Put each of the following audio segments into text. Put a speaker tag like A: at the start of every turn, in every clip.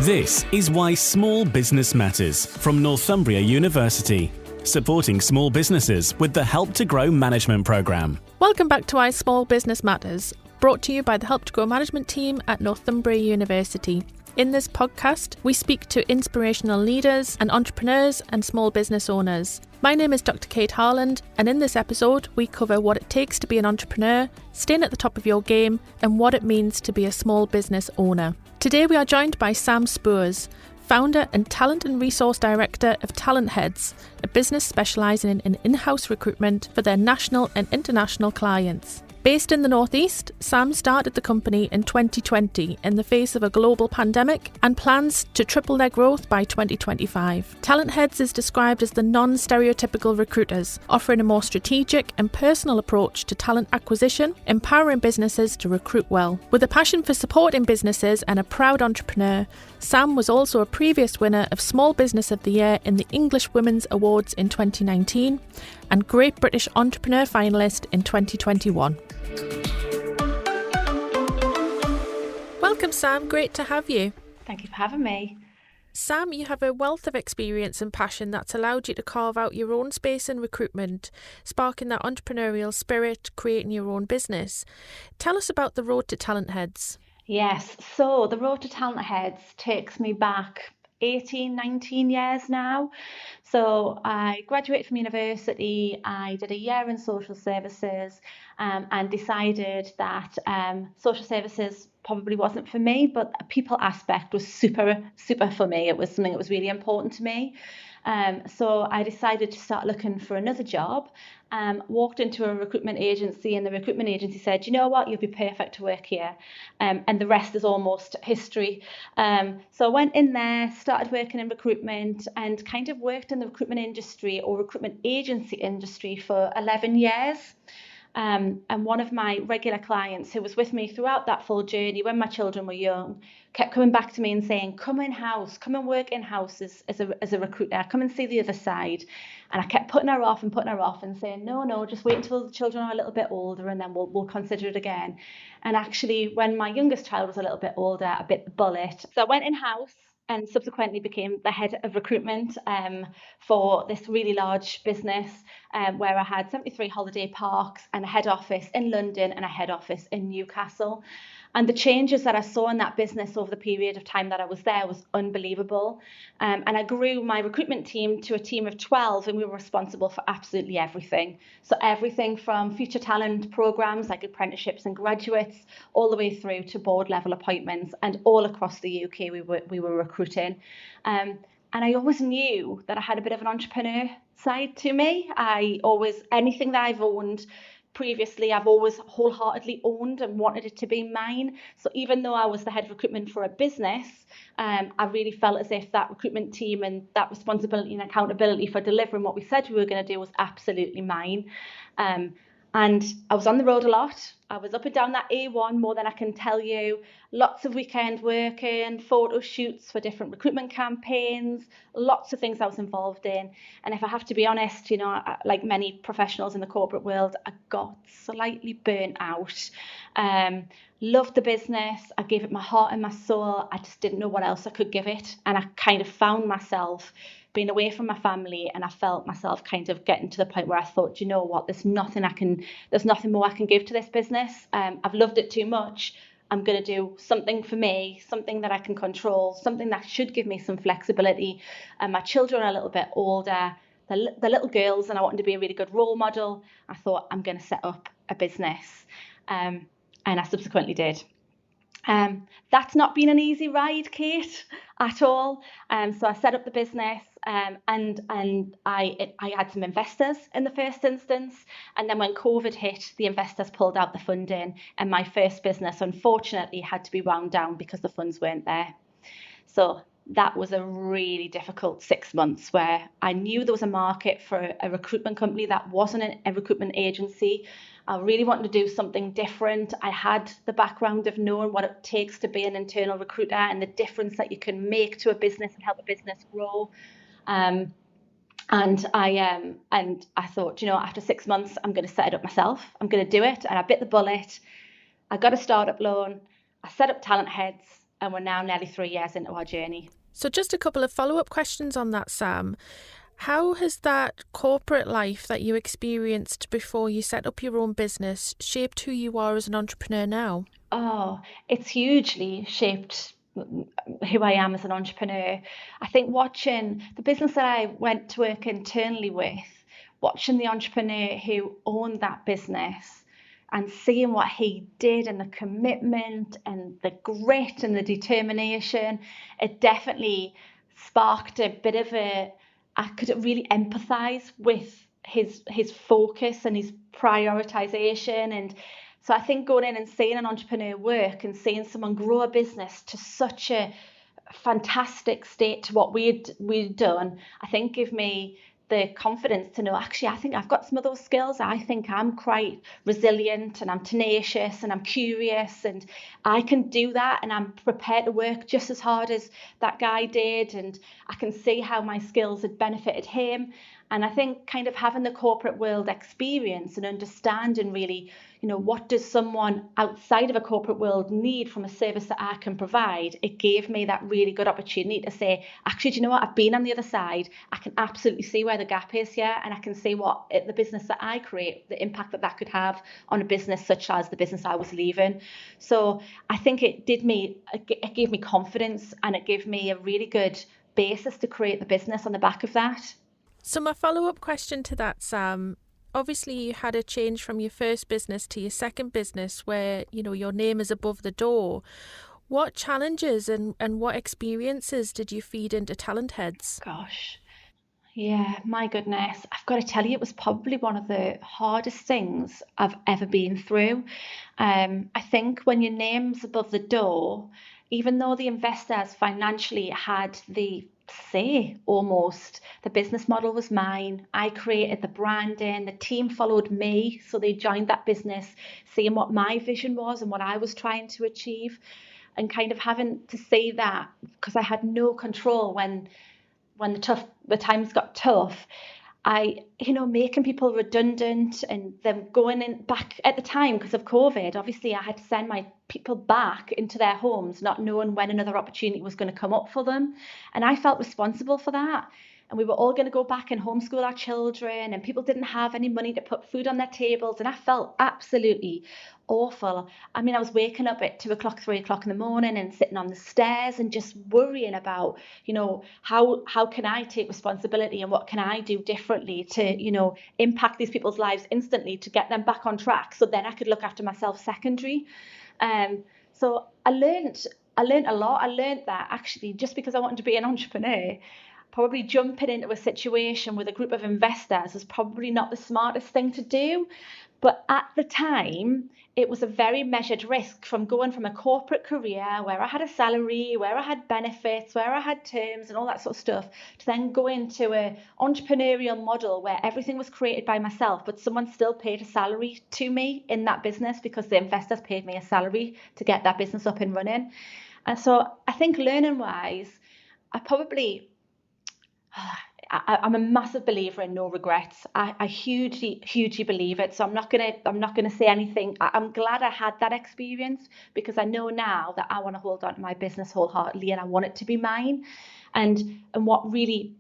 A: This is Why Small Business Matters from Northumbria University, supporting small businesses with the Help to Grow management programme.
B: Welcome back to Why Small Business Matters, brought to you by the Help to Grow management team at Northumbria University. In this podcast, we speak to inspirational leaders and entrepreneurs and small business owners. My name is Dr. Kate Harland, and in this episode, we cover what it takes to be an entrepreneur, staying at the top of your game, and what it means to be a small business owner. Today, we are joined by Sam Spoors, founder and talent and resource director of Talentheads, a business specialising in in-house recruitment for their national and international clients. Based in the Northeast, Sam started the company in 2020 in the face of a global pandemic and plans to triple their growth by 2025. Talentheads is described as the non-stereotypical recruiters, offering a more strategic and personal approach to talent acquisition, empowering businesses to recruit well. With a passion for supporting businesses and a proud entrepreneur, Sam was also a previous winner of Small Business of the Year in the English Women's Awards in 2019 and Great British Entrepreneur finalist in 2021. Welcome, Sam. Great to have you.
C: Thank you for having me.
B: Sam, you have a wealth of experience and passion that's allowed you to carve out your own space in recruitment, sparking that entrepreneurial spirit, creating your own business. Tell us about the road to Talentheads.
C: Yes, so the road to Talentheads takes me back 18, 19 years now. So I graduated from university, I did a year in social services and decided that social services probably wasn't for me, but the people aspect was super for me. It was something that was really important to me. So I decided to start looking for another job. Walked into a recruitment agency, and the recruitment agency said, you know what, you'll be perfect to work here. And the rest is almost history. So I went in there, started working in recruitment, and kind of worked in the recruitment industry or recruitment agency industry for 11 years. And one of my regular clients who was with me throughout that full journey when my children were young kept coming back to me and saying, come in-house, come and work in-house as a recruiter, come and see the other side. And I kept putting her off and saying, no, just wait until the children are a little bit older and then we'll consider it again. And actually, when my youngest child was a little bit older, I bit the bullet. So I went in-house and subsequently became the head of recruitment for this really large business where I had 73 holiday parks and a head office in London and a head office in Newcastle. And the changes that I saw in that business over the period of time that I was there was unbelievable. And I grew my recruitment team to a team of 12, and we were responsible for absolutely everything. So everything from future talent programs like apprenticeships and graduates, all the way through to board level appointments, and all across the UK we were recruiting. And I always knew that I had a bit of an entrepreneur side to me. Anything that I've owned previously, I've always wholeheartedly owned and wanted it to be mine. So even though I was the head of recruitment for a business, I really felt as if that recruitment team and that responsibility and accountability for delivering what we said we were going to do was absolutely mine. And I was on the road a lot. I was up and down that A1 more than I can tell you. Lots of weekend working, photo shoots for different recruitment campaigns, lots of things I was involved in. And if I have to be honest, like many professionals in the corporate world, I got slightly burnt out. Loved the business. I gave it my heart and my soul. I just didn't know what else I could give it. And I kind of found myself being away from my family, and I felt myself kind of getting to the point where I thought, you know what, there's nothing more I can give to this business. I've loved it too much. I'm going to do something for me, something that I can control, something that should give me some flexibility. And my children are a little bit older, they're little girls, and I wanted to be a really good role model. I thought, I'm going to set up a business. And I subsequently did. That's not been an easy ride, Kate, at all. So I set up the business and I had some investors in the first instance. And then when COVID hit, the investors pulled out the funding, and my first business, unfortunately, had to be wound down because the funds weren't there. So that was a really difficult 6 months where I knew there was a market for a recruitment company that wasn't a recruitment agency. I really wanted to do something different. I had the background of knowing what it takes to be an internal recruiter and the difference that you can make to a business and help a business grow. And I thought, after 6 months, I'm going to set it up myself. I'm going to do it. And I bit the bullet. I got a startup loan. I set up Talentheads. and we're now nearly 3 years into our journey.
B: So just a couple of follow-up questions on that, Sam. How has that corporate life that you experienced before you set up your own business shaped who you are as an entrepreneur now?
C: Oh, it's hugely shaped who I am as an entrepreneur. I think watching the business that I went to work internally with, watching the entrepreneur who owned that business and seeing what he did and the commitment and the grit and the determination, it definitely sparked a bit of I could really empathise with his focus and his prioritisation. And so I think going in and seeing an entrepreneur work and seeing someone grow a business to such a fantastic state to what we'd done, I think gave me the confidence to know, actually, I think I've got some of those skills. I think I'm quite resilient and I'm tenacious and I'm curious and I can do that, and I'm prepared to work just as hard as that guy did, and I can see how my skills had benefited him. And I think kind of having the corporate world experience and understanding really, what does someone outside of a corporate world need from a service that I can provide? It gave me that really good opportunity to say, actually, do you know what? I've been on the other side. I can absolutely see where the gap is here, and I can see what the business that I create, the impact that could have on a business such as the business I was leaving. So I think it gave me confidence, and it gave me a really good basis to create the business on the back of that.
B: So my follow-up question to that, Sam, obviously you had a change from your first business to your second business where, your name is above the door. What challenges and what experiences did you feed into Talentheads?
C: Gosh, yeah, my goodness. I've got to tell you, it was probably one of the hardest things I've ever been through. I think when your name's above the door, even though the investors financially had the say almost, the business model was mine. I created the branding, the team followed me, so they joined that business seeing what my vision was and what I was trying to achieve, and kind of having to see that, because I had no control when the times got tough. Making people redundant and them going in back at the time because of COVID, obviously I had to send my people back into their homes, not knowing when another opportunity was going to come up for them. And I felt responsible for that. And we were all going to go back and homeschool our children, and people didn't have any money to put food on their tables. And I felt absolutely awful. I mean, I was waking up at 2 o'clock, 3 o'clock in the morning and sitting on the stairs and just worrying about, how can I take responsibility and what can I do differently to, impact these people's lives instantly to get them back on track so then I could look after myself secondary. So I learned a lot. I learned that actually just because I wanted to be an entrepreneur, probably jumping into a situation with a group of investors was probably not the smartest thing to do. But at the time, it was a very measured risk from going from a corporate career where I had a salary, where I had benefits, where I had terms and all that sort of stuff, to then go into an entrepreneurial model where everything was created by myself, but someone still paid a salary to me in that business because the investors paid me a salary to get that business up and running. And so I think learning-wise, I'm a massive believer in no regrets. I hugely believe it. So I'm not gonna say anything. I'm glad I had that experience because I know now that I want to hold on to my business wholeheartedly and I want it to be mine. And what really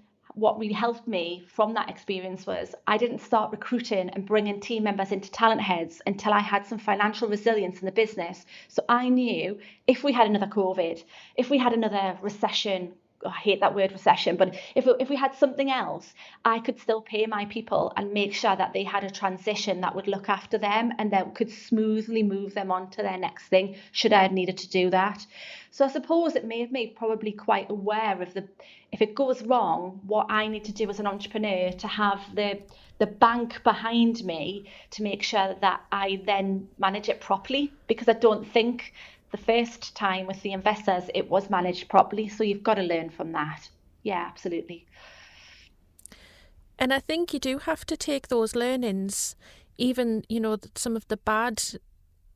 C: helped me from that experience was I didn't start recruiting and bringing team members into Talentheads until I had some financial resilience in the business. So I knew if we had another COVID, if we had another recession, I hate that word recession, but if we had something else, I could still pay my people and make sure that they had a transition that would look after them and that could smoothly move them on to their next thing should I have needed to do that. So I suppose it made me probably quite aware of if it goes wrong, what I need to do as an entrepreneur to have the bank behind me to make sure that I then manage it properly, because I don't think the first time with the investors it was managed properly. So you've got to learn from that. Yeah, absolutely.
B: And I think you do have to take those learnings, even, some of the bad,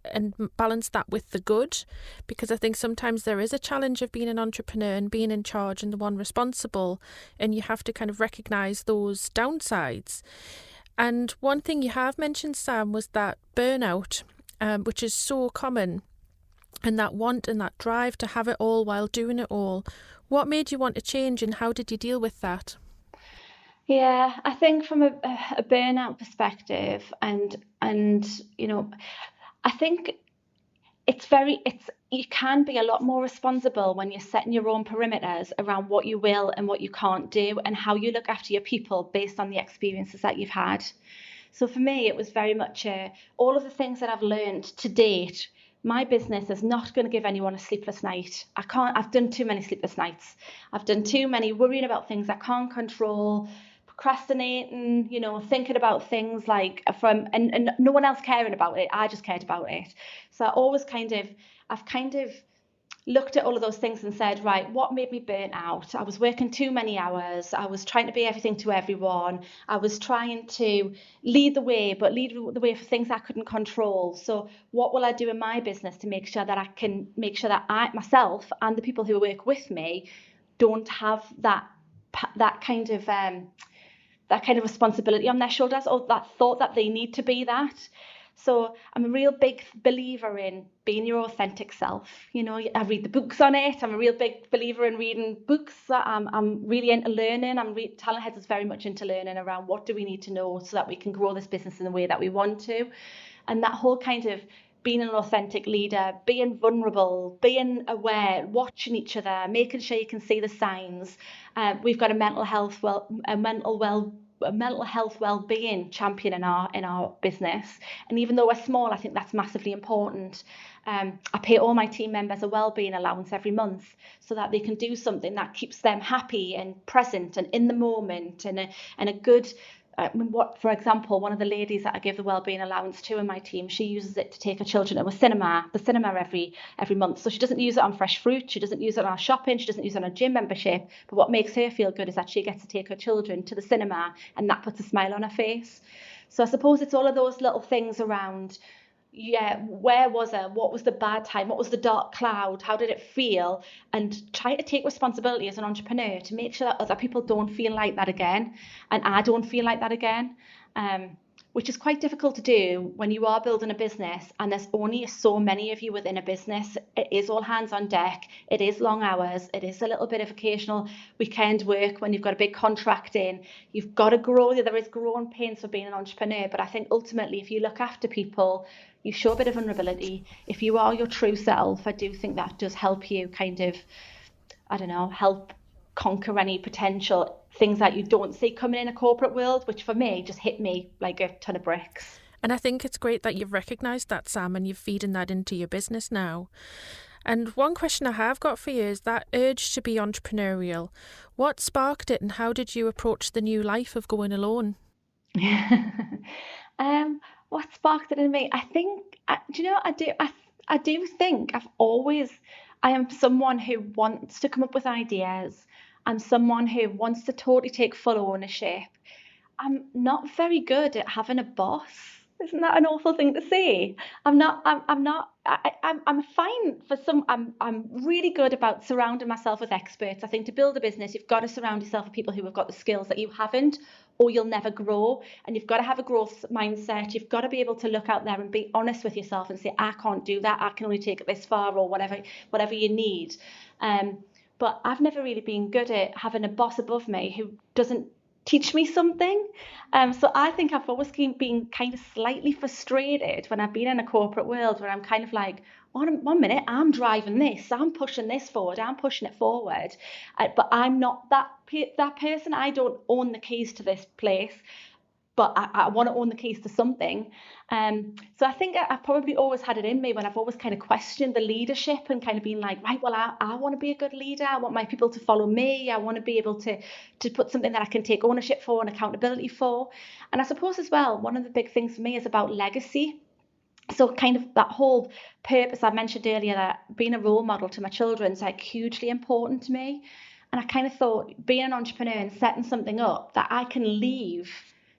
B: and balance that with the good, because I think sometimes there is a challenge of being an entrepreneur and being in charge and the one responsible, and you have to kind of recognise those downsides. And one thing you have mentioned, Sam, was that burnout, which is so common. and that want and that drive to have it all while doing it all. What made you want to change, and how did you deal with that?
C: Yeah, I think from a burnout perspective, and I think it's you can be a lot more responsible when you're setting your own perimeters around what you will and what you can't do, and how you look after your people based on the experiences that you've had. So for me, it was very much all of the things that I've learned to date. My business is not going to give anyone a sleepless night. I've done too many sleepless nights. I've done too many worrying about things I can't control, procrastinating, thinking about things like and no one else caring about it. I just cared about it. So I've kind of looked at all of those things and said, right, what made me burn out? I was working too many hours. I was trying to be everything to everyone. I was trying to lead the way, but lead the way for things I couldn't control. So what will I do in my business to make sure that I can make sure that I, myself, and the people who work with me don't have that kind of responsibility on their shoulders, or that thought that they need to be that. So I'm a real big believer in being your authentic self. I read the books on it. I'm a real big believer in reading books. I'm really into learning. Talentheads is very much into learning around what do we need to know so that we can grow this business in the way that we want to. And that whole kind of being an authentic leader, being vulnerable, being aware, watching each other, making sure you can see the signs. We've got a mental health well-being champion in our business, and even though we're small, I think that's massively important. I pay all my team members a well-being allowance every month so that they can do something that keeps them happy and present and in the moment, and a good. For example, one of the ladies that I give the wellbeing allowance to in my team, she uses it to take her children to the cinema every month. So she doesn't use it on fresh fruit, she doesn't use it on our shopping, she doesn't use it on a gym membership. But what makes her feel good is that she gets to take her children to the cinema, and that puts a smile on her face. So I suppose it's all of those little things around. Yeah, where was I? What was the bad time? What was the dark cloud? How did it feel? And try to take responsibility as an entrepreneur to make sure that other people don't feel like that again, and I don't feel like that again. Which is quite difficult to do when you are building a business and there's only so many of you within a business. It is all hands on deck. It is long hours. It is a little bit of occasional weekend work when you've got a big contract in. You've got to grow. There is growing pains for being an entrepreneur, but I think ultimately if you look after people, you show a bit of vulnerability. If you are your true self, I do think that does help you help conquer any potential things that you don't see coming in a corporate world, which for me just hit me like a ton of bricks.
B: And I think it's great that you've recognised that, Sam, and you're feeding that into your business now. And one question I have got for you is that urge to be entrepreneurial. What sparked it, and how did you approach the new life of going alone?
C: What sparked it in me? I think, I do think I am someone who wants to come up with ideas. I'm someone who wants to totally take full ownership. I'm not very good at having a boss. Isn't that an awful thing to say? I'm fine for some. I'm really good about surrounding myself with experts. I think to build a business, you've got to surround yourself with people who have got the skills that you haven't, or you'll never grow. And you've got to have a growth mindset. You've got to be able to look out there and be honest with yourself and say, I can't do that. I can only take it this far, or whatever you need. But I've never really been good at having a boss above me who doesn't teach me something. So I think I've always been kind of slightly frustrated when I've been in a corporate world where I'm kind of like, one minute I'm driving this, I'm pushing this forward, I'm pushing it forward, but I'm not that person. I don't own the keys to this place, but I want to own the keys to something. So I think I've probably always had it in me when I've always kind of questioned the leadership and kind of been like, right, well, I want to be a good leader. I want my people to follow me. I want to be able to put something that I can take ownership for and accountability for. And I suppose as well, one of the big things for me is about legacy. So kind of that whole purpose I mentioned earlier, that being a role model to my children is like hugely important to me. And I kind of thought being an entrepreneur and setting something up that I can leave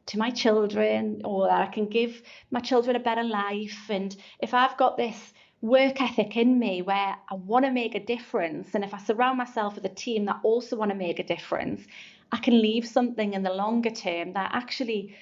C: to my children, or that I can give my children a better life. And if I've got this work ethic in me where I want to make a difference, and if I surround myself with a team that also want to make a difference, I can leave something in the longer term that actually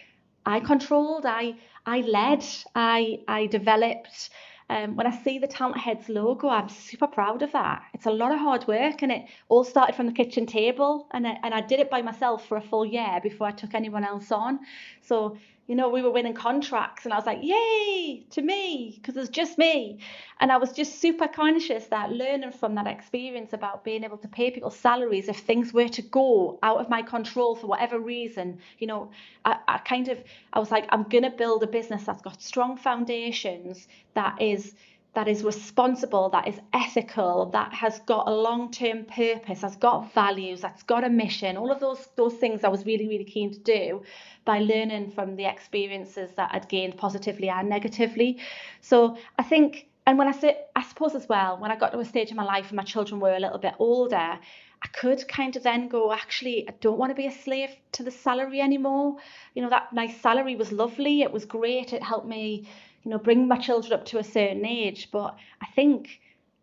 C: I controlled, I led, I developed, When I see the Talentheads logo, I'm super proud of that. It's a lot of hard work, and it all started from the kitchen table, and I did it by myself for a full year before I took anyone else on. So, we were winning contracts, and I was like, yay, to me, because it's just me. And I was just super conscious that learning from that experience about being able to pay people salaries if things were to go out of my control for whatever reason, I was like, I'm going to build a business that's got strong foundations, that is responsible, that is ethical, that has got a long-term purpose, has got values, that's got a mission. All of those things I was really, really keen to do by learning from the experiences that I'd gained positively and negatively. So I think, and I suppose as well, when I got to a stage in my life and my children were a little bit older, I could kind of then go, actually, I don't want to be a slave to the salary anymore. That nice salary was lovely. It was great. It helped me, bring my children up to a certain age. But I think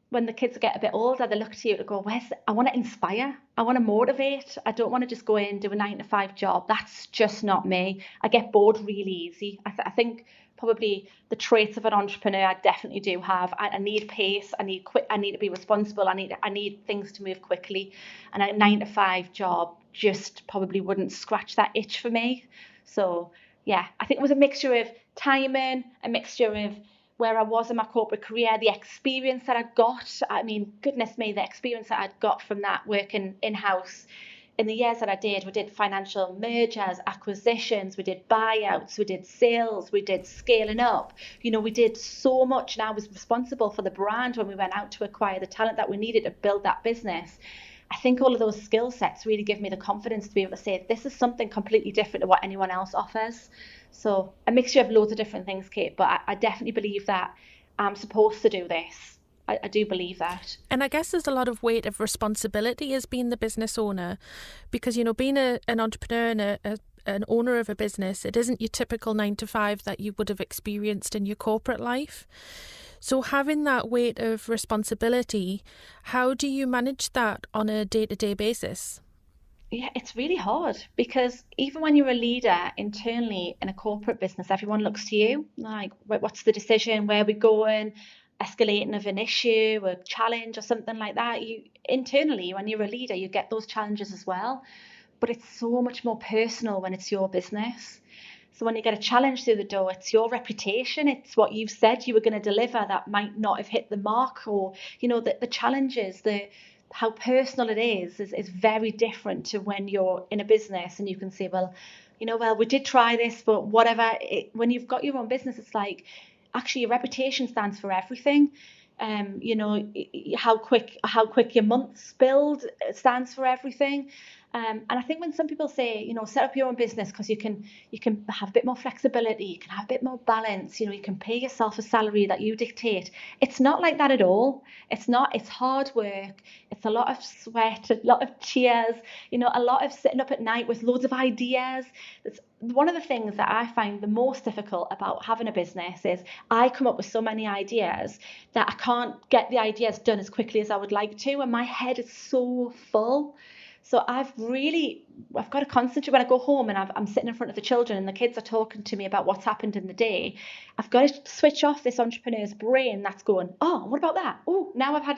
C: when the kids get a bit older, they look to you to go, I want to inspire. I want to motivate. I don't want to just go in and do a 9-to-5 job. That's just not me. I get bored really easy. I think probably the traits of an entrepreneur I definitely do have. I need pace. I need to be responsible. I need things to move quickly. And a 9-to-5 job just probably wouldn't scratch that itch for me. So yeah, I think it was a mixture of timing, a mixture of where I was in my corporate career, the experience that I got. I mean, goodness me, the experience that I'd got from that working in-house. In the years that I did, we did financial mergers, acquisitions, we did buyouts, we did sales, we did scaling up. We did so much, and I was responsible for the brand when we went out to acquire the talent that we needed to build that business. I think all of those skill sets really give me the confidence to be able to say, this is something completely different to what anyone else offers. So a mixture of loads of different things, Kate, but I definitely believe that I'm supposed to do this. I do believe that.
B: And I guess there's a lot of weight of responsibility as being the business owner, because, being an entrepreneur and an owner of a business, it isn't your typical 9-to-5 that you would have experienced in your corporate life. So having that weight of responsibility, how do you manage that on a day-to-day basis?
C: Yeah, it's really hard, because even when you're a leader internally in a corporate business, everyone looks to you like, what's the decision? Where are we going? Escalating of an issue, a challenge or something like that. You internally, when you're a leader, you get those challenges as well. But it's so much more personal when it's your business. So when you get a challenge through the door, it's your reputation, it's what you've said you were going to deliver that might not have hit the mark, or the challenges, how personal it is very different to when you're in a business and you can say, well, we did try this, but whatever. When you've got your own business, it's like, actually, your reputation stands for everything. How quick your months build stands for everything. And I think when some people say, set up your own business because you can have a bit more flexibility, you can have a bit more balance, you can pay yourself a salary that you dictate. It's not like that at all. It's not. It's hard work. It's a lot of sweat, a lot of tears, a lot of sitting up at night with loads of ideas. It's one of the things that I find the most difficult about having a business is I come up with so many ideas that I can't get the ideas done as quickly as I would like to, and my head is so full. So I've got to concentrate when I go home and I'm sitting in front of the children and the kids are talking to me about what's happened in the day. I've got to switch off this entrepreneur's brain that's going, oh, what about that? Oh, now I've had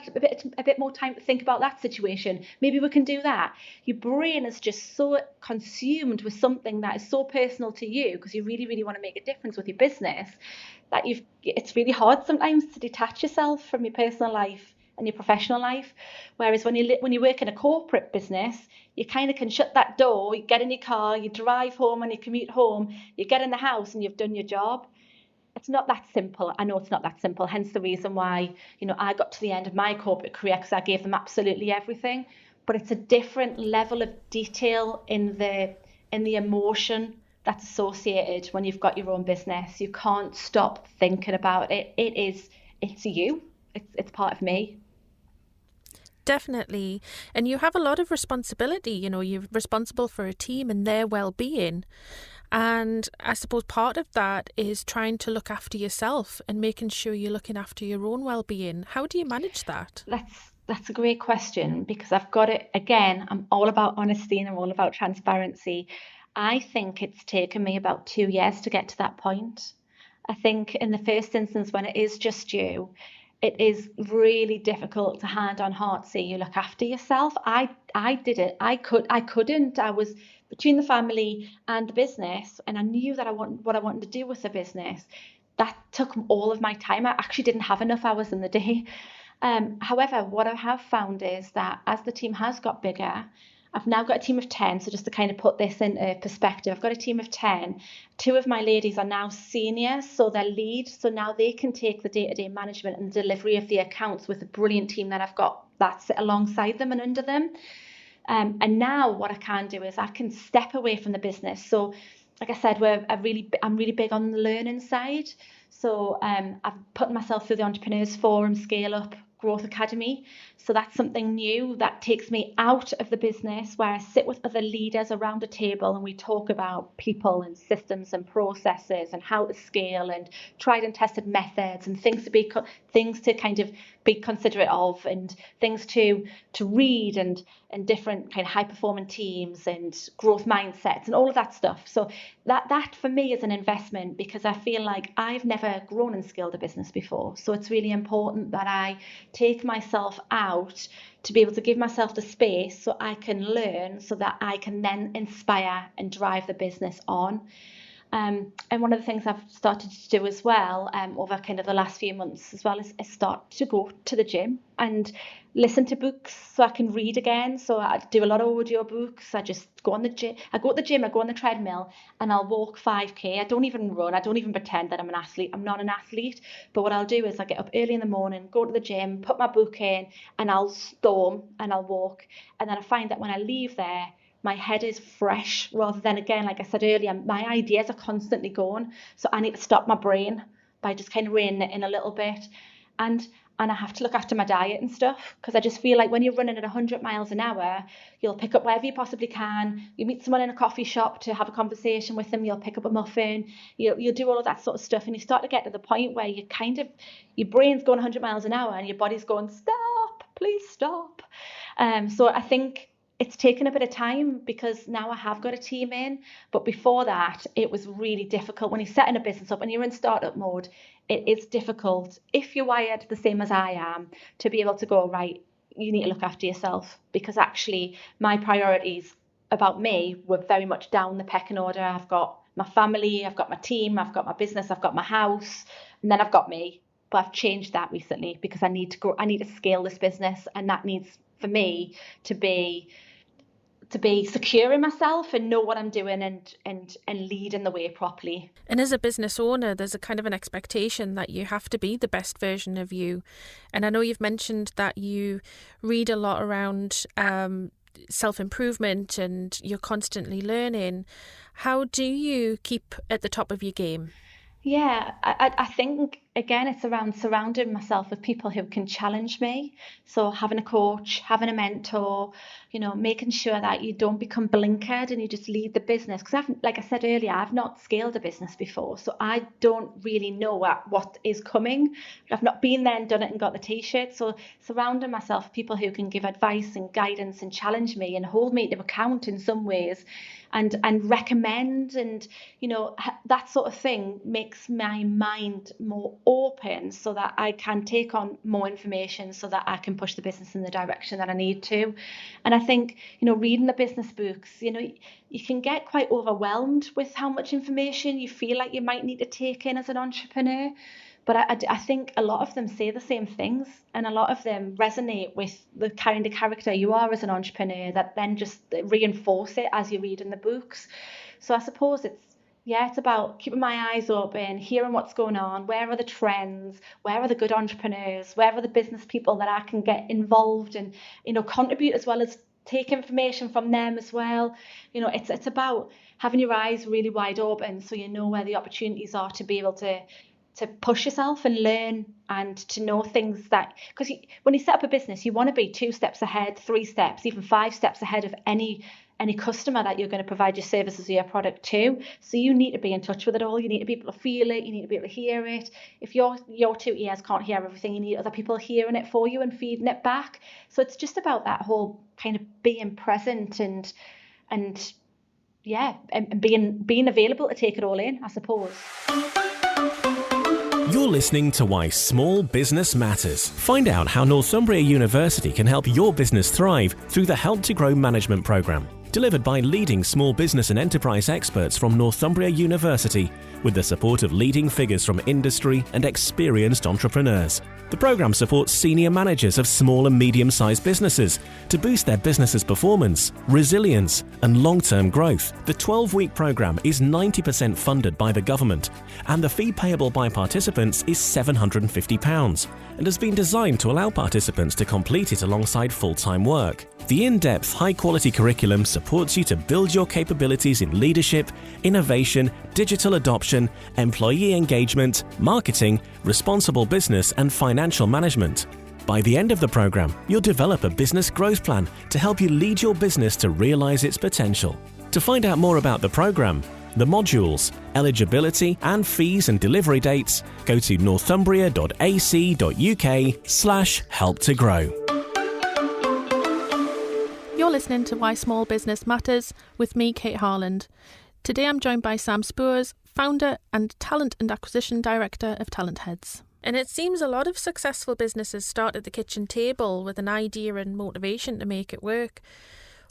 C: a bit more time to think about that situation. Maybe we can do that. Your brain is just so consumed with something that is so personal to you because you really, really want to make a difference with your business that it's really hard sometimes to detach yourself from your personal life and your professional life. Whereas when you work in a corporate business, you kind of can shut that door, you get in your car, you drive home and you commute home, you get in the house and you've done your job. It's not that simple. I know it's not that simple, hence the reason why I got to the end of my corporate career, because I gave them absolutely everything. But it's a different level of detail in the emotion that's associated when you've got your own business. You can't stop thinking about it. It's you. It's part of me.
B: Definitely. And you have a lot of responsibility. You're responsible for a team and their well-being. And I suppose part of that is trying to look after yourself and making sure you're looking after your own well-being. How do you manage that?
C: That's a great question, because I've got it again. I'm all about honesty and I'm all about transparency. I think it's taken me about 2 years to get to that point. I think in the first instance, when it is just you, it is really difficult to hand on heart say you look after yourself. I did it. I couldn't. I was between the family and the business, and I knew that what I wanted to do with the business. That took all of my time. I actually didn't have enough hours in the day. However, what I have found is that as the team has got bigger, I've now got a team of 10. So just to kind of put this into perspective, I've got a team of 10. Two of my ladies are now seniors, so they're lead. So now they can take the day-to-day management and delivery of the accounts with a brilliant team that I've got that sit alongside them and under them. And now what I can do is I can step away from the business. So like I said, I'm really big on the learning side. So I've put myself through the Entrepreneurs Forum Scale Up Growth Academy. So that's something new that takes me out of the business, where I sit with other leaders around a table and we talk about people and systems and processes and how to scale and tried and tested methods and things to kind of be considerate of, and things to read, and different kind of high performing teams and growth mindsets and all of that stuff. So that for me is an investment, because I feel like I've never grown and scaled a business before. So it's really important that I take myself out to be able to give myself the space so I can learn, so that I can then inspire and drive the business on. And one of the things I've started to do as well over kind of the last few months as well is start to go to the gym and listen to books so I can read again. So I do a lot of audio books. I just go on the gym. I go to the gym, I go on the treadmill, and I'll walk 5K. I don't even run. I don't even pretend that I'm an athlete. I'm not an athlete. But what I'll do is I get up early in the morning, go to the gym, put my book in, and I'll storm and I'll walk. And then I find that when I leave there, my head is fresh, rather than, again, like I said earlier, my ideas are constantly going. So I need to stop my brain by just kind of reining it in a little bit. And I have to look after my diet and stuff, because I just feel like when you're running at 100 miles an hour, you'll pick up whatever you possibly can. You meet someone in a coffee shop to have a conversation with them, you'll pick up a muffin, you'll do all of that sort of stuff. And you start to get to the point where your brain's going 100 miles an hour and your body's going, stop, please stop. So I think it's taken a bit of time, because now I have got a team in. But before that, it was really difficult. When you're setting a business up and you're in startup mode, it is difficult, if you're wired the same as I am, to be able to go, right, you need to look after yourself. Because actually my priorities about me were very much down the pecking order. I've got my family, I've got my team, I've got my business, I've got my house, and then I've got me. But I've changed that recently, because I need to grow, I need to scale this business, and that needs for me to be secure in myself and know what I'm doing, and lead in the way properly.
B: And as a business owner, there's a kind of an expectation that you have to be the best version of you. And I know you've mentioned that you read a lot around self-improvement and you're constantly learning. How do you keep at the top of your game?
C: Yeah, I think, again, it's around surrounding myself with people who can challenge me. So having a coach, having a mentor, making sure that you don't become blinkered and you just lead the business. Because like I said earlier, I've not scaled a business before. So I don't really know what is coming. I've not been there and done it and got the t-shirt. So surrounding myself with people who can give advice and guidance and challenge me and hold me to account in some ways, and recommend, and that sort of thing makes my mind more open, so that I can take on more information, so that I can push the business in the direction that I need to. And I think reading the business books, you can get quite overwhelmed with how much information you feel like you might need to take in as an entrepreneur. But I think a lot of them say the same things, and a lot of them resonate with the kind of character you are as an entrepreneur, that then just reinforce it as you read in the books. So I suppose it's about keeping my eyes open, hearing what's going on, where are the trends, where are the good entrepreneurs, where are the business people that I can get involved and contribute, as well as take information from them as well. It's about having your eyes really wide open, so you know where the opportunities are to be able to push yourself and learn, and to know things that, because when you set up a business, you want to be 2 steps ahead, 3 steps, even 5 steps ahead of any customer that you're going to provide your services or your product to. So you need to be in touch with it all. You need to be able to feel it. You need to be able to hear it. If your 2 ears can't hear everything, you need other people hearing it for you and feeding it back. So it's just about that whole kind of being present and being available to take it all in, I suppose.
A: You're listening to Why Small Business Matters. Find out how Northumbria University can help your business thrive through the Help to Grow management program. Delivered by leading small business and enterprise experts from Northumbria University, with the support of leading figures from industry and experienced entrepreneurs. The program supports senior managers of small and medium-sized businesses to boost their business's performance, resilience, and long-term growth. The 12-week program is 90% funded by the government, and the fee payable by participants is £750, and has been designed to allow participants to complete it alongside full-time work. The in-depth, high-quality curriculum supports you to build your capabilities in leadership, innovation, digital adoption, employee engagement, marketing, responsible business, and financial management. By the end of the program, you'll develop a business growth plan to help you lead your business to realize its potential. To find out more about the program, the modules, eligibility, and fees and delivery dates, go to northumbria.ac.uk/help-to-grow.
B: You're listening to Why Small Business Matters with me, Kate Harland. Today I'm joined by Sam Spoors, founder and Talent and Acquisition Director of Talentheads. And it seems a lot of successful businesses start at the kitchen table with an idea and motivation to make it work.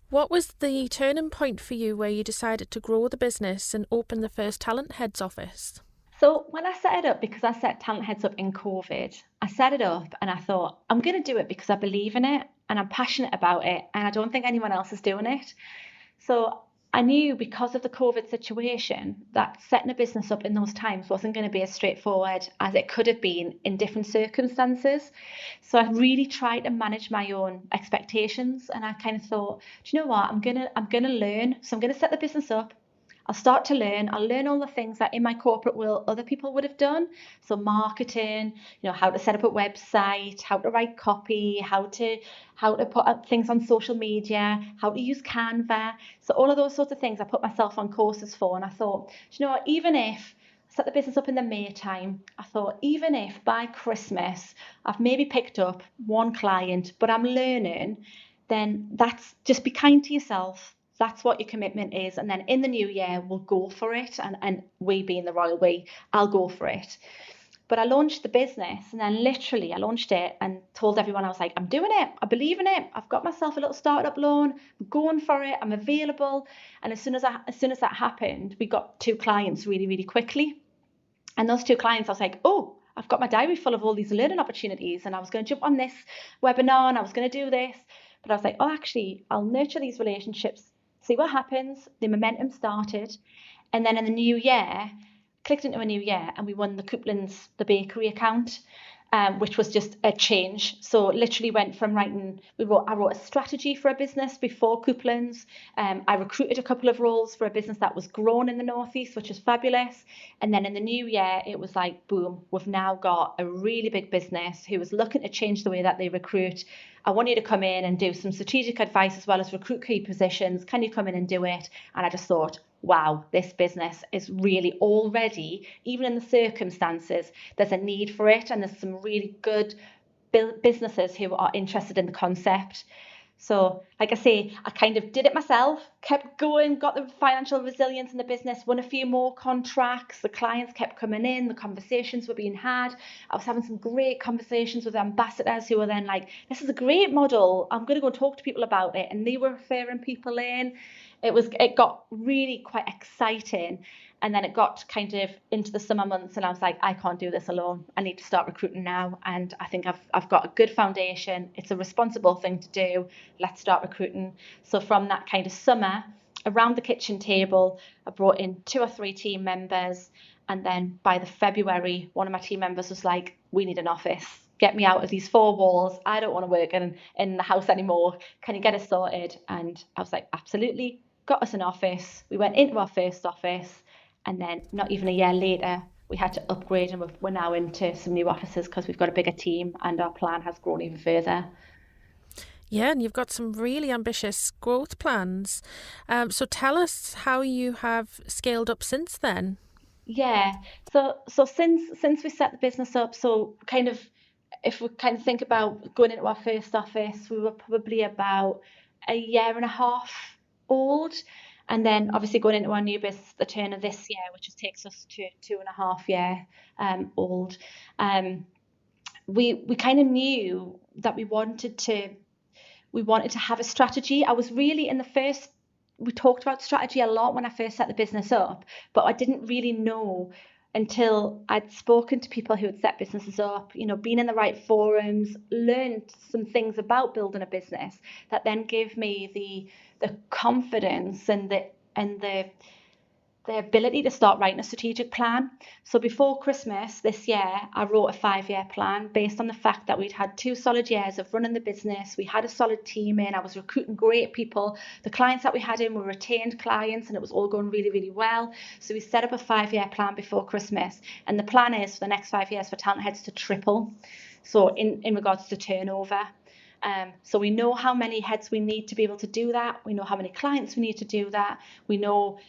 B: What was the turning point for you where you decided to grow the business and open the first Talentheads office?
C: So when I set it up, because I set Talentheads up in COVID, I set it up and I thought, I'm going to do it because I believe in it and I'm passionate about it and I don't think anyone else is doing it. So I knew because of the COVID situation that setting a business up in those times wasn't going to be as straightforward as it could have been in different circumstances. So I really tried to manage my own expectations and I kind of thought, do you know what, I'm gonna learn. So I'm going to set the business up. I'll start to learn. I'll learn all the things that in my corporate world other people would have done. So marketing, how to set up a website, how to write copy, how to put up things on social media, how to use Canva. So all of those sorts of things I put myself on courses for. And I thought, even if I set the business up in the May time, I thought, even if by Christmas I've maybe picked up one client, but I'm learning, then that's just be kind to yourself. That's what your commitment is. And then in the new year, we'll go for it. And we being the royal we, I'll go for it. But I launched the business and then literally I launched it and told everyone, I was like, I'm doing it. I believe in it. I've got myself a little startup loan. I'm going for it. I'm available. And as soon as that happened, we got 2 clients really, really quickly. And those 2 clients, I was like, oh, I've got my diary full of all these learning opportunities. And I was going to jump on this webinar and I was going to do this. But I was like, oh, actually, I'll nurture these relationships. See what happens. The momentum started. And then in the new year, clicked into a new year and we won the Coupland's, the bakery account, which was just a change. So literally went from I wrote a strategy for a business before Coupland's. I recruited a couple of roles for a business that was grown in the Northeast, which is fabulous. And then in the new year, it was like, boom, we've now got a really big business who is looking to change the way that they recruit. I want you to come in and do some strategic advice as well as recruit key positions. Can you come in and do it? And I just thought, wow, this business is really already, even in the circumstances, there's a need for it. And there's some really good businesses who are interested in the concept. So like I say, I kind of did it myself, kept going, got the financial resilience in the business, won a few more contracts. The clients kept coming in, the conversations were being had. I was having some great conversations with ambassadors who were then like, this is a great model. I'm going to go talk to people about it. And they were referring people in. It got really quite exciting. And then it got kind of into the summer months and I was like, I can't do this alone. I need to start recruiting now. And I think I've got a good foundation. It's a responsible thing to do. Let's start recruiting. So from that kind of summer, around the kitchen table, I brought in 2 or 3 team members. And then by the February, one of my team members was like, we need an office. Get me out of these 4 walls. I don't want to work in the house anymore. Can you get us sorted? And I was like, absolutely. Got us an office. We went into our first office. And then not even a year later, we had to upgrade and we're now into some new offices because we've got a bigger team and our plan has grown even further.
B: Yeah, and you've got some really ambitious growth plans. So tell us how you have scaled up since then.
C: Yeah, so since we set the business up, so kind of if we kind of think about going into our first office, we were probably about a year and a half old. And then obviously going into our new business, the turn of this year, which just takes us to 2.5 year old. We kind of knew that we wanted to have a strategy. I was really we talked about strategy a lot when I first set the business up, but I didn't really know until I'd spoken to people who had set businesses up, been in the right forums, learned some things about building a business that then gave me the confidence and the ability to start writing a strategic plan. So before Christmas this year, I wrote a 5-year plan based on the fact that we'd had 2 solid years of running the business. We had a solid team in. I was recruiting great people. The clients that we had in were retained clients, and it was all going really, really well. So we set up a 5-year plan before Christmas. And the plan is for the next 5 years for Talentheads to triple. So in regards to turnover. So we know how many heads we need to be able to do that. We know how many clients we need to do that. We know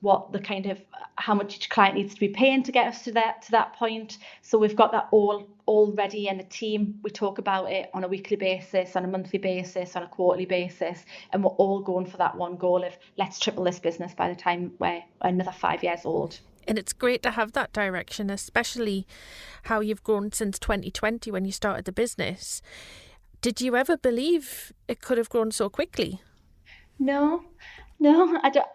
C: what the kind of how much each client needs to be paying to get us to that point. So we've got that all ready, and the team, we talk about it on a weekly basis, on a monthly basis, on a quarterly basis, and we're all going for that one goal of let's triple this business by the time we're another 5 years old.
B: And it's great to have that direction, especially how you've grown since 2020 when you started the business. Did you ever believe it could have grown so quickly?
C: No, I don't.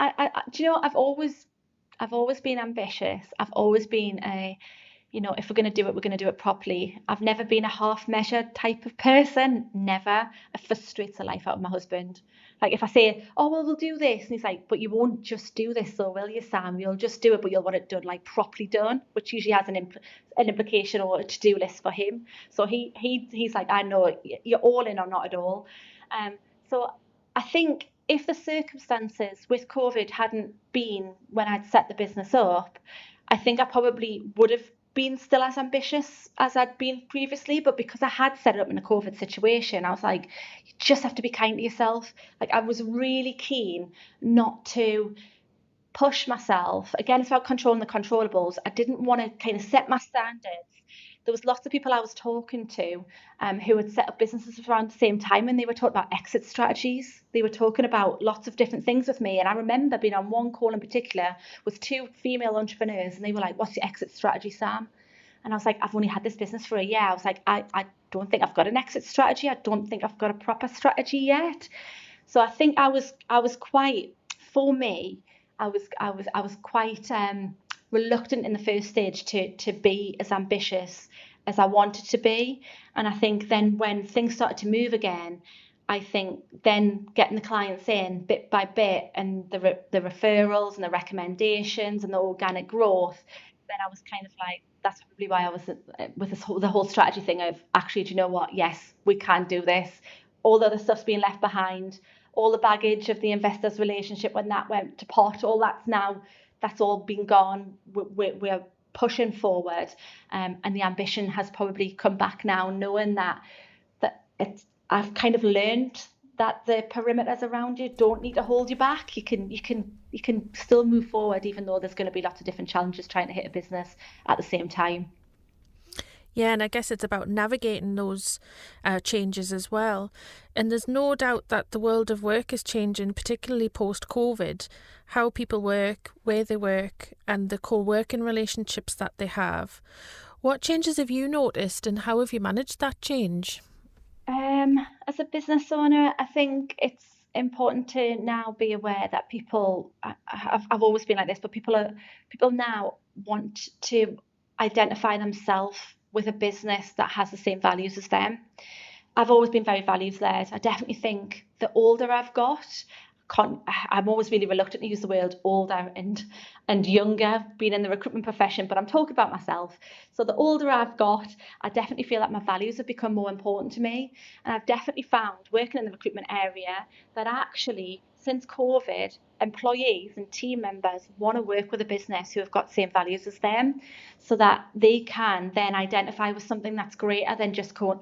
C: Do you know? I've always been ambitious. I've always been if we're going to do it, we're going to do it properly. I've never been a half-measured type of person. Never. It frustrates the life out of my husband. Like if I say, oh, well, we'll do this. And he's like, but you won't just do this though, will you, Sam? You'll just do it, but you'll want it done, like properly done, which usually has an implication or a to-do list for him. So he's like, I know, you're all in or not at all. So I think if the circumstances with COVID hadn't been when I'd set the business up, I think I probably would have been still as ambitious as I'd been previously. But because I had set it up in a COVID situation, I was like, you just have to be kind to yourself. Like I was really keen not to push myself. Again, it's about controlling the controllables. I didn't want to kind of set my standards. There was lots of people I was talking to who had set up businesses around the same time, and they were talking about exit strategies. They were talking about lots of different things with me. And I remember being on one call in particular with 2 female entrepreneurs, and they were like, what's your exit strategy, Sam? And I was like, I've only had this business for a year. I was like, I don't think I've got an exit strategy. I don't think I've got a proper strategy yet. So I think I was quite, for me, I was quite reluctant in the first stage to be as ambitious as I wanted to be. And I think then when things started to move again, I think then getting the clients in bit by bit, and the referrals and the recommendations and the organic growth, then I was kind of like, that's probably why I was with the whole strategy thing of, actually, do you know what? Yes, we can do this. All the other stuff's been left behind. All the baggage of the investors' relationship when that went to pot, that's all been gone. We're pushing forward, and the ambition has probably come back now, knowing that I've kind of learned that the perimeters around you don't need to hold you back. You can still move forward, even though there's going to be lots of different challenges trying to hit a business at the same time.
B: Yeah, and I guess it's about navigating those changes as well. And there's no doubt that the world of work is changing, particularly post-COVID, how people work, where they work, and the co-working relationships that they have. What changes have you noticed, and how have you managed that change?
C: As a business owner, I think it's important to now be aware that people, I've always been like this, but people now want to identify themselves with a business that has the same values as them. I've always been very values led. I definitely think the older I've got, I'm always really reluctant to use the word older and younger, being in the recruitment profession, but I'm talking about myself. So the older I've got, I definitely feel like my values have become more important to me. And I've definitely found, working in the recruitment area, that actually, since COVID, employees and team members want to work with a business who have got the same values as them, so that they can then identify with something that's greater than just going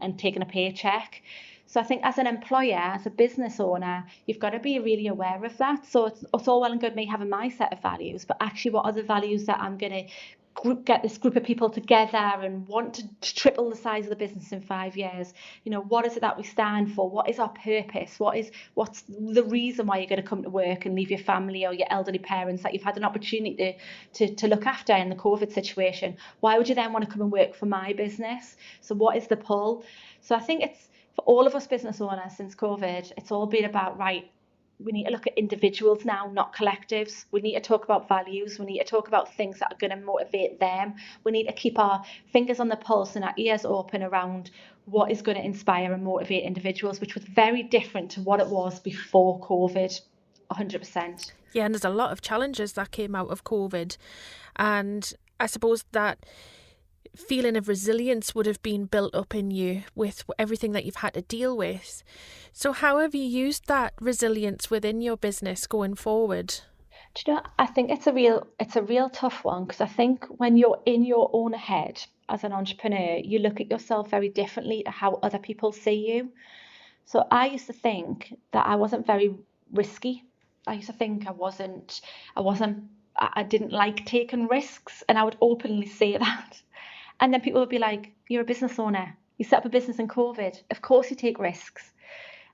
C: and taking a paycheck. So I think as an employer, as a business owner, you've got to be really aware of that. So it's all well and good me having my set of values, but actually what are the values that I'm going to get this group of people together and want to triple the size of the business in 5 years. What is it that we stand for? What is our purpose? What's the reason why you're going to come to work and leave your family or your elderly parents that you've had an opportunity to look after in the COVID situation? Why would you then want to come and work for my business? So what is the pull? So I think it's, for all of us business owners since COVID, it's all been about, right, we need to look at individuals now, not collectives. We need to talk about values. We need to talk about things that are going to motivate them. We need to keep our fingers on the pulse and our ears open around what is going to inspire and motivate individuals, which was very different to what it was before COVID, 100%.
B: Yeah, and there's a lot of challenges that came out of COVID. And I suppose that feeling of resilience would have been built up in you with everything that you've had to deal with. So how have you used that resilience within your business going forward?
C: Do you know, I think it's a real tough one, because I think when you're in your own head as an entrepreneur, you look at yourself very differently to how other people see you. So I used to think that I wasn't very risky. I used to think I didn't like taking risks, and I would openly say that. And then people would be like, you're a business owner. You set up a business in COVID. Of course you take risks.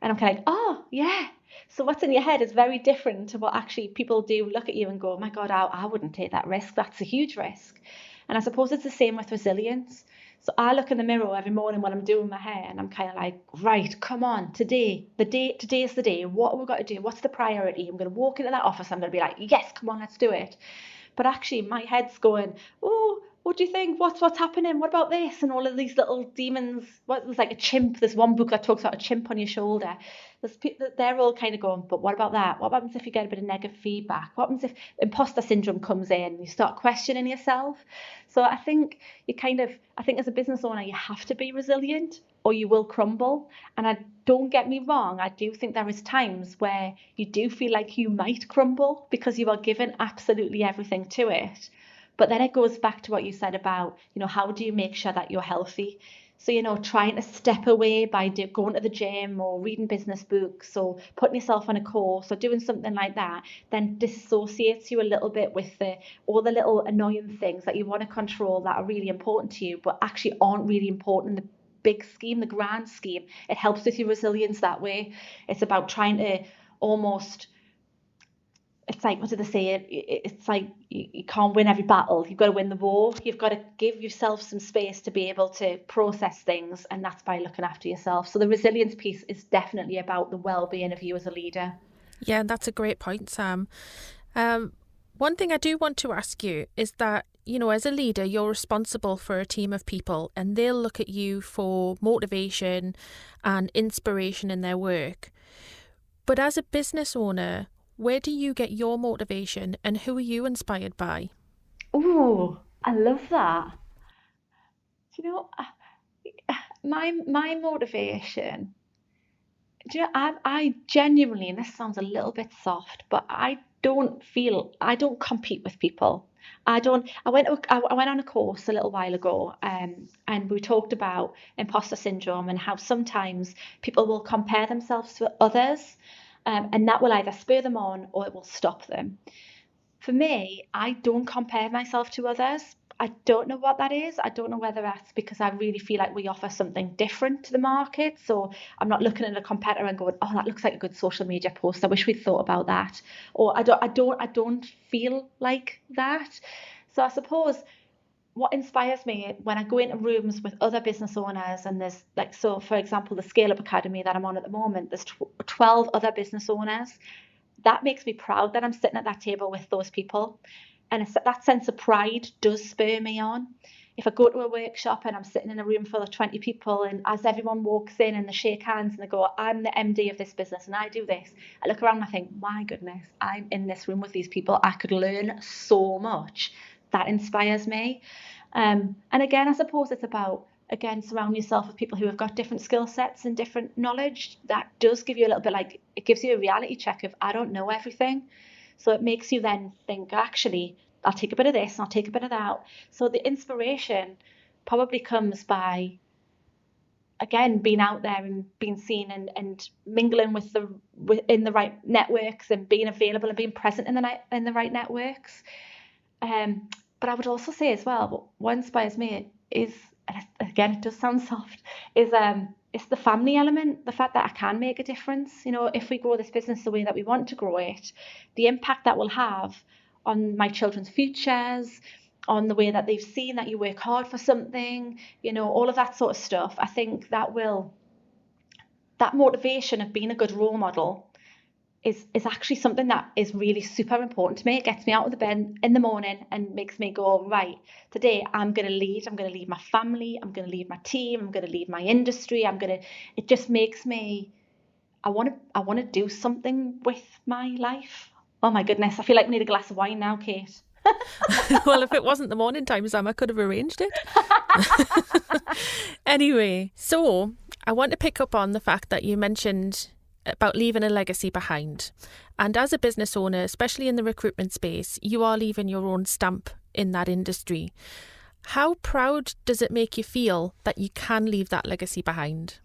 C: And I'm kind of like, oh, yeah. So what's in your head is very different to what actually people do look at you and go, oh my God, I wouldn't take that risk. That's a huge risk. And I suppose it's the same with resilience. So I look in the mirror every morning when I'm doing my hair, and I'm kind of like, right, come on, today is the day. What have we got to do? What's the priority? I'm going to walk into that office. I'm going to be like, yes, come on, let's do it. But actually my head's going, oh, what do you think? What's happening? What about this? And all of these little demons. There's like a chimp. There's one book that talks about a chimp on your shoulder. They're all kind of going, but what about that? What happens if you get a bit of negative feedback? What happens if imposter syndrome comes in and you start questioning yourself? So I think as a business owner, you have to be resilient or you will crumble. And don't get me wrong, I do think there is times where you do feel like you might crumble because you are given absolutely everything to it. But then it goes back to what you said about, how do you make sure that you're healthy? So, trying to step away by going to the gym or reading business books or putting yourself on a course or doing something like that, then disassociates you a little bit with all the little annoying things that you want to control that are really important to you, but actually aren't really important in the big scheme, the grand scheme. It helps with your resilience that way. It's about trying to almost... It's like, what do they say? It's like you can't win every battle. You've got to win the war. You've got to give yourself some space to be able to process things, and that's by looking after yourself. So the resilience piece is definitely about the well-being of you as a leader.
B: Yeah, that's a great point, Sam. One thing I do want to ask you is that, as a leader, you're responsible for a team of people, and they'll look at you for motivation and inspiration in their work. But as a business owner, where do you get your motivation and who are you inspired by?
C: Oh, I love that. My motivation, I genuinely, and this sounds a little bit soft, but I don't compete with people. I went on a course a little while ago, and we talked about imposter syndrome and how sometimes people will compare themselves to others. And that will either spur them on or it will stop them. For me, I don't compare myself to others. I don't know what that is. I don't know whether that's because I really feel like we offer something different to the market. So I'm not looking at a competitor and going, oh, that looks like a good social media post. I wish we'd thought about that. Or I don't feel like that. So I suppose what inspires me when I go into rooms with other business owners, and there's so for example, the Scale Up Academy that I'm on at the moment, there's 12 other business owners. That makes me proud that I'm sitting at that table with those people. And that sense of pride does spur me on. If I go to a workshop and I'm sitting in a room full of 20 people, and as everyone walks in and they shake hands and they go, I'm the MD of this business and I do this, I look around and I think, my goodness, I'm in this room with these people. I could learn so much. That inspires me. And again, I suppose it's about, surrounding yourself with people who have got different skill sets and different knowledge. That does give you a little bit it gives you a reality check of, I don't know everything. So it makes you then think, actually, I'll take a bit of this and I'll take a bit of that. So the inspiration probably comes by, again, being out there and being seen and mingling in the right networks and being available and being present in the right networks. But I would also say as well, what inspires me is, and again, it does sound soft, is it's the family element, the fact that I can make a difference. You know, if we grow this business the way that we want to grow it, the impact that will have on my children's futures, on the way that they've seen that you work hard for something, you know, all of that sort of stuff. I think that motivation of being a good role model is actually something that is really super important to me. It gets me out of the bed in the morning and makes me go, right, today I'm going to lead. I'm going to lead my family. I'm going to lead my team. I'm going to lead my industry. It just makes me, I want to do something with my life. Oh my goodness. I feel like we need a glass of wine now, Kate.
B: Well, if it wasn't the morning time, Sam, I could have arranged it. Anyway, so I want to pick up on the fact that you mentioned about leaving a legacy behind. And as a business owner, especially in the recruitment space, you are leaving your own stamp in that industry. How proud does it make you feel that you can leave that legacy behind?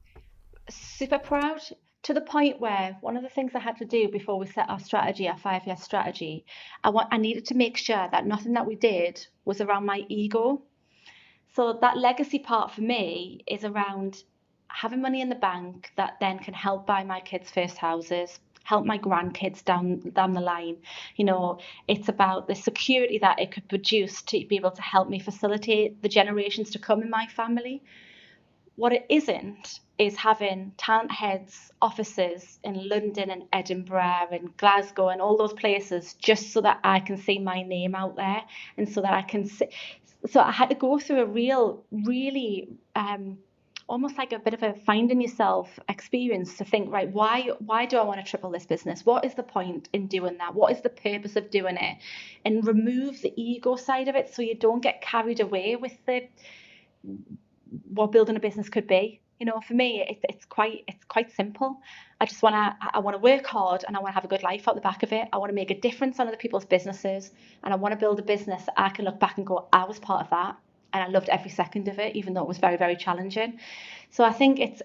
C: Super proud, to the point where one of the things I had to do before we set our strategy, our 5-year strategy, I needed to make sure that nothing that we did was around my ego. So that legacy part for me is around having money in the bank that then can help buy my kids' first houses, help my grandkids down the line. You know, it's about the security that it could produce to be able to help me facilitate the generations to come in my family. What it isn't is having Talentheads offices in London and Edinburgh and Glasgow and all those places just so that I can see my name out there and so that I can see. So I had to go through a really almost like a bit of a finding yourself experience to think, right, why do I want to triple this business? What is the point in doing that? What is the purpose of doing it? And remove the ego side of it so you don't get carried away with what building a business could be. You know, for me, it's quite simple. I want to work hard and I want to have a good life out the back of it. I want to make a difference on other people's businesses, and I want to build a business that I can look back and go, I was part of that, and I loved every second of it, even though it was very, very challenging. So I think it's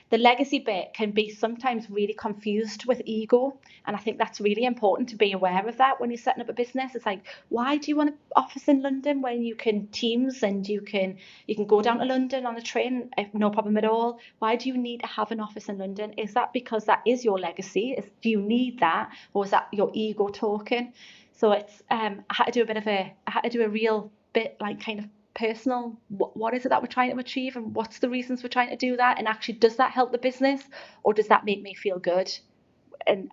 C: the legacy bit can be sometimes really confused with ego, and I think that's really important to be aware of that when you're setting up a business. It's like, why do you want an office in London when you can Teams and you can go down to London on a train, no problem at all? Why do you need to have an office in London? Is that because that is your legacy? Do you need that, or is that your ego talking? So it's I had to do a real bit, like, kind of personal, what is it that we're trying to achieve, and what's the reasons we're trying to do that, and actually does that help the business, or does that make me feel good, and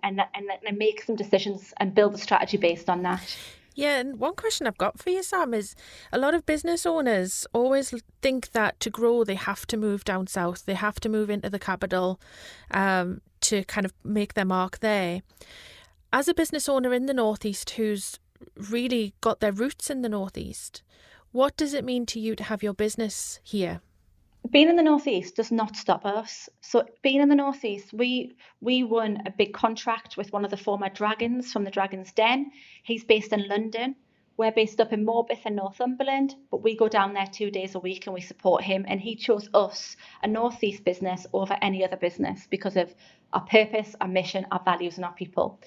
C: make some decisions and build a strategy based on that.
B: Yeah, and one question I've got for you, Sam, is a lot of business owners always think that to grow they have to move down south, they have to move into the capital to kind of make their mark there. As a business owner in the Northeast who's really got their roots in the Northeast, what does it mean to you to have your business here?
C: Being in the Northeast does not stop us. So being in the Northeast, we won a big contract with one of the former Dragons from the Dragon's Den. He's based in London. We're based up in Morpeth in Northumberland, but we go down there 2 days a week and we support him. And he chose us, a Northeast business, over any other business because of our purpose, our mission, our values, and our people.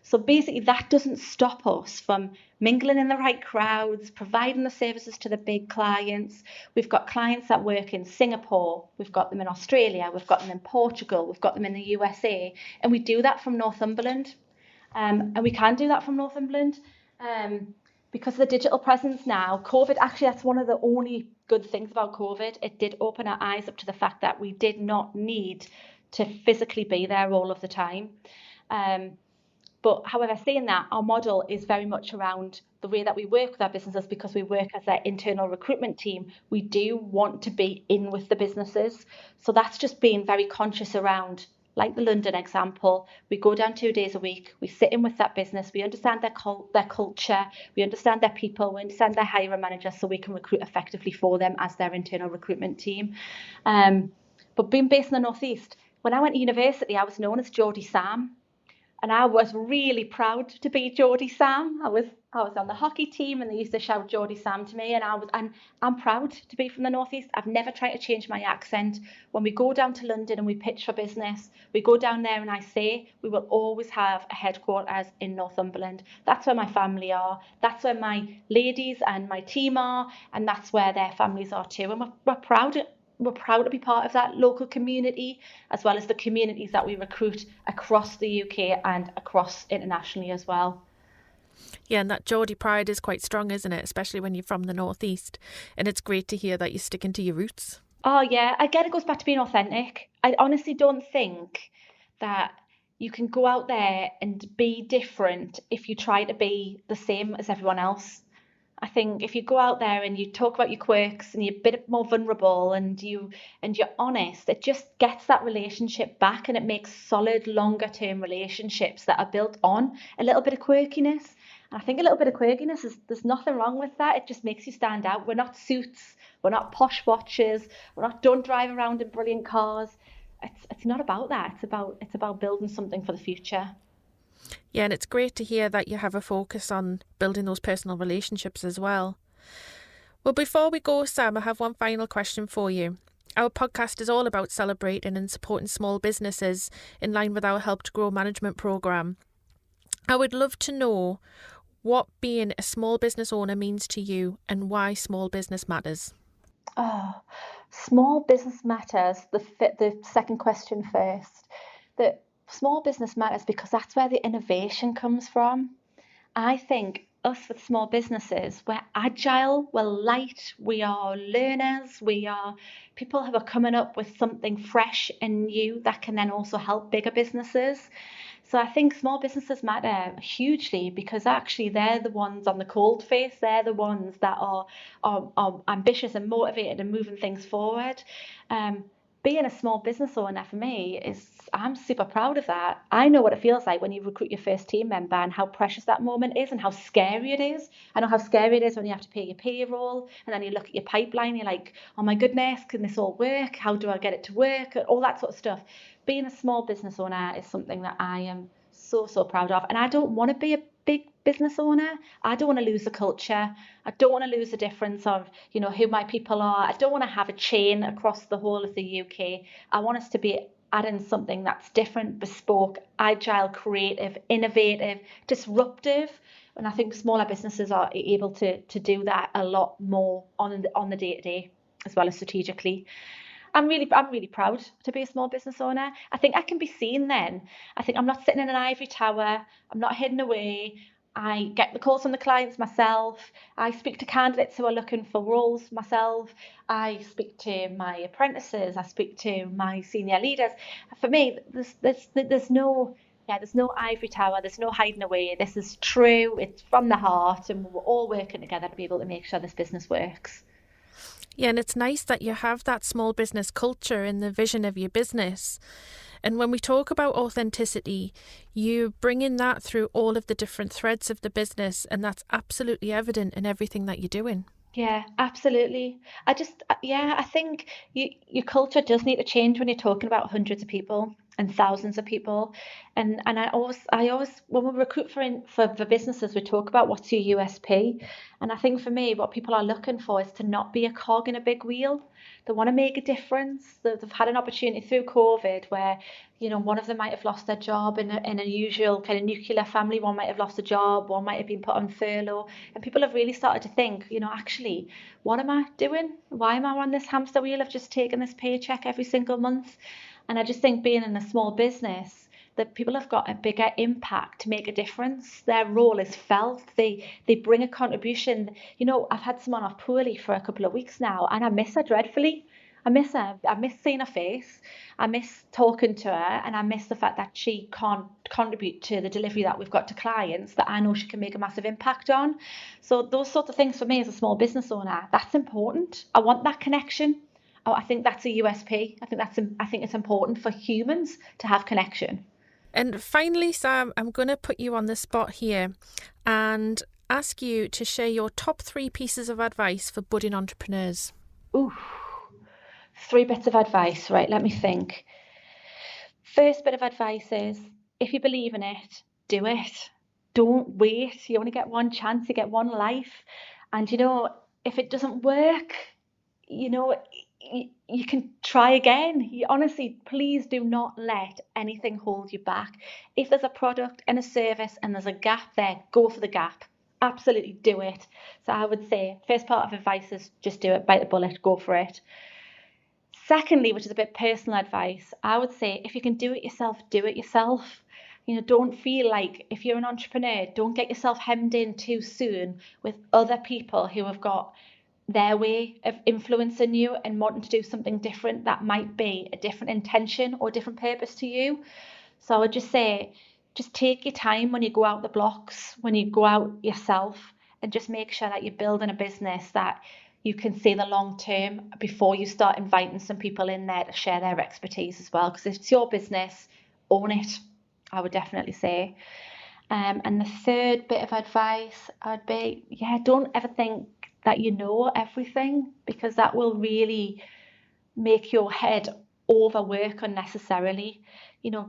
C: So basically, that doesn't stop us from mingling in the right crowds, providing the services to the big clients. We've got clients that work in Singapore, we've got them in Australia, we've got them in Portugal, we've got them in the USA, and we do that from Northumberland. And we can do that from Northumberland. Because of the digital presence now, COVID, actually, that's one of the only good things about COVID. It did open our eyes up to the fact that we did not need to physically be there all of the time. But however, saying that, our model is very much around the way that we work with our businesses, because we work as their internal recruitment team. We do want to be in with the businesses. So that's just being very conscious around, like the London example, we go down 2 days a week, we sit in with that business, we understand their culture, we understand their people, we understand their hiring manager, so we can recruit effectively for them as their internal recruitment team. But being based in the Northeast, when I went to university, I was known as Geordie Sam. And I was really proud to be Geordie Sam. I was on the hockey team and they used to shout Geordie Sam to me, and I'm proud to be from the Northeast. I've never tried to change my accent. When we go down to London and we pitch for business, we go down there and I say we will always have a headquarters in Northumberland. That's where my family are. That's where my ladies and my team are, and that's where their families are too. And we're proud. We're proud to be part of that local community, as well as the communities that we recruit across the UK and across internationally as well.
B: Yeah, and that Geordie pride is quite strong, isn't it? Especially when you're from the Northeast. And it's great to hear that you're sticking to your roots.
C: Oh, yeah. Again, it goes back to being authentic. I honestly don't think that you can go out there and be different if you try to be the same as everyone else. I think if you go out there and you talk about your quirks and you're a bit more vulnerable and you're honest, it just gets that relationship back, and it makes solid, longer term relationships that are built on a little bit of quirkiness. And I think a little bit of quirkiness there's nothing wrong with that. It just makes you stand out. We're not suits, we're not posh watches, don't drive around in brilliant cars. It's not about that. It's about building something for the future.
B: Yeah, and it's great to hear that you have a focus on building those personal relationships as well. Well, before we go, Sam, I have one final question for you. Our podcast is all about celebrating and supporting small businesses in line with our Help to Grow management programme. I would love to know what being a small business owner means to you and why small business matters.
C: Oh, small business matters. The second question first. That small business matters because that's where the innovation comes from. I think us with small businesses, we're agile, we're light, we are learners, we are people who are coming up with something fresh and new that can then also help bigger businesses. So I think small businesses matter hugely because actually they're the ones on the cold face. They're the ones that are ambitious and motivated and moving things forward. Being a small business owner for me I'm super proud of that. I know what it feels like when you recruit your first team member and how precious that moment is and how scary it is. I know how scary it is when you have to pay your payroll and then you look at your pipeline, you're like, oh my goodness, can this all work? How do I get it to work? All that sort of stuff. Being a small business owner is something that I am so proud of. And I don't want to be a big business owner. I don't want to lose the culture. I don't want to lose the difference of, who my people are. I don't want to have a chain across the whole of the UK. I want us to be adding something that's different, bespoke, agile, creative, innovative, disruptive. And I think smaller businesses are able to do that a lot more on the day-to-day as well as strategically. I'm really proud to be a small business owner. I think I can be seen then. I think I'm not sitting in an ivory tower. I'm not hidden away. I get the calls from the clients myself. I speak to candidates who are looking for roles myself. I speak to my apprentices. I speak to my senior leaders. For me, there's no ivory tower. There's no hiding away. This is true. It's from the heart, and we're all working together to be able to make sure this business works.
B: Yeah, and it's nice that you have that small business culture in the vision of your business. And when we talk about authenticity, you bring in that through all of the different threads of the business, and that's absolutely evident in everything that you're doing.
C: Yeah, absolutely. I think your culture does need to change when you're talking about hundreds of people and thousands of people. And I always when we recruit for businesses, we talk about what's your USP. And I think for me, what people are looking for is to not be a cog in a big wheel. They want to make a difference. They've had an opportunity through COVID where, one of them might have lost their job in a usual kind of nuclear family. One might have lost a job. One might have been put on furlough. And people have really started to think, actually, what am I doing? Why am I on this hamster wheel of just taking this paycheck every single month? And I just think being in a small business, that people have got a bigger impact to make a difference. Their role is felt. They bring a contribution. I've had someone off poorly for a couple of weeks now, and I miss her dreadfully. I miss her. I miss seeing her face. I miss talking to her, and I miss the fact that she can't contribute to the delivery that we've got to clients that I know she can make a massive impact on. So those sorts of things for me as a small business owner, that's important. I want that connection. I think that's a USP. I think it's important for humans to have connection.
B: And finally, Sam, I'm going to put you on the spot here and ask you to share your top 3 pieces of advice for budding entrepreneurs.
C: Ooh, 3 bits of advice. Right, let me think. First bit of advice is if you believe in it, do it. Don't wait. You only get one chance, you get one life. And, if it doesn't work, you can try again. Honestly, please do not let anything hold you back. If there's a product and a service and there's a gap there, go for the gap. Absolutely do it. So I would say first part of advice is just do it, bite the bullet, go for it. Secondly, which is a bit personal advice, I would say if you can do it yourself, do it yourself. Don't feel like, if you're an entrepreneur, don't get yourself hemmed in too soon with other people who have got their way of influencing you and wanting to do something different that might be a different intention or different purpose to you. So I would just say, just take your time when you go out the blocks, when you go out yourself, and just make sure that you're building a business that you can see the long term before you start inviting some people in there to share their expertise as well. Because if it's your business, own it, I would definitely say. And the third bit of advice would be, don't ever think that you know everything, because that will really make your head overwork unnecessarily.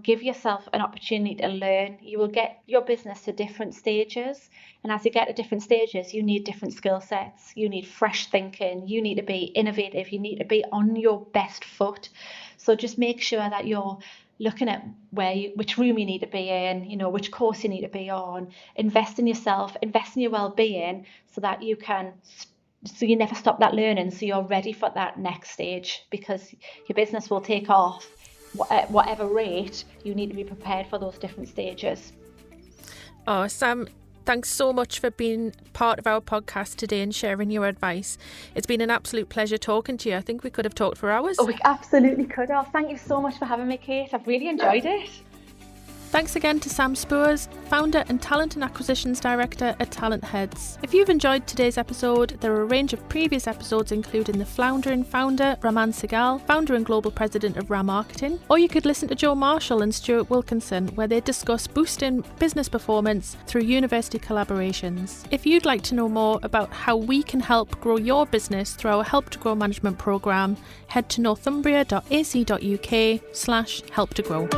C: Give yourself an opportunity to learn. You will get your business to different stages, and as you get to different stages, you need different skill sets. You need fresh thinking. You need to be innovative. You need to be on your best foot. So just make sure that you're looking at which room you need to be in, which course you need to be on. Invest in yourself, invest in your well-being, so that you never stop that learning, so you're ready for that next stage, because your business will take off at whatever rate. You need to be prepared for those different stages.
B: Oh, Sam, thanks so much for being part of our podcast today and sharing your advice. It's been an absolute pleasure talking to you. I think we could have talked for hours.
C: Oh, we absolutely could have. Thank you so much for having me, Kate. I've really enjoyed it.
B: Thanks again to Sam Spoors, founder and Talent and Acquisitions Director at Talentheads. If you've enjoyed today's episode, there are a range of previous episodes, including the founder and founder, Raman Segal, founder and global president of RAM Marketing, or you could listen to Joe Marshall and Stuart Wilkinson, where they discuss boosting business performance through university collaborations. If you'd like to know more about how we can help grow your business through our Help to Grow management programme, head to northumbria.ac.uk/help to grow.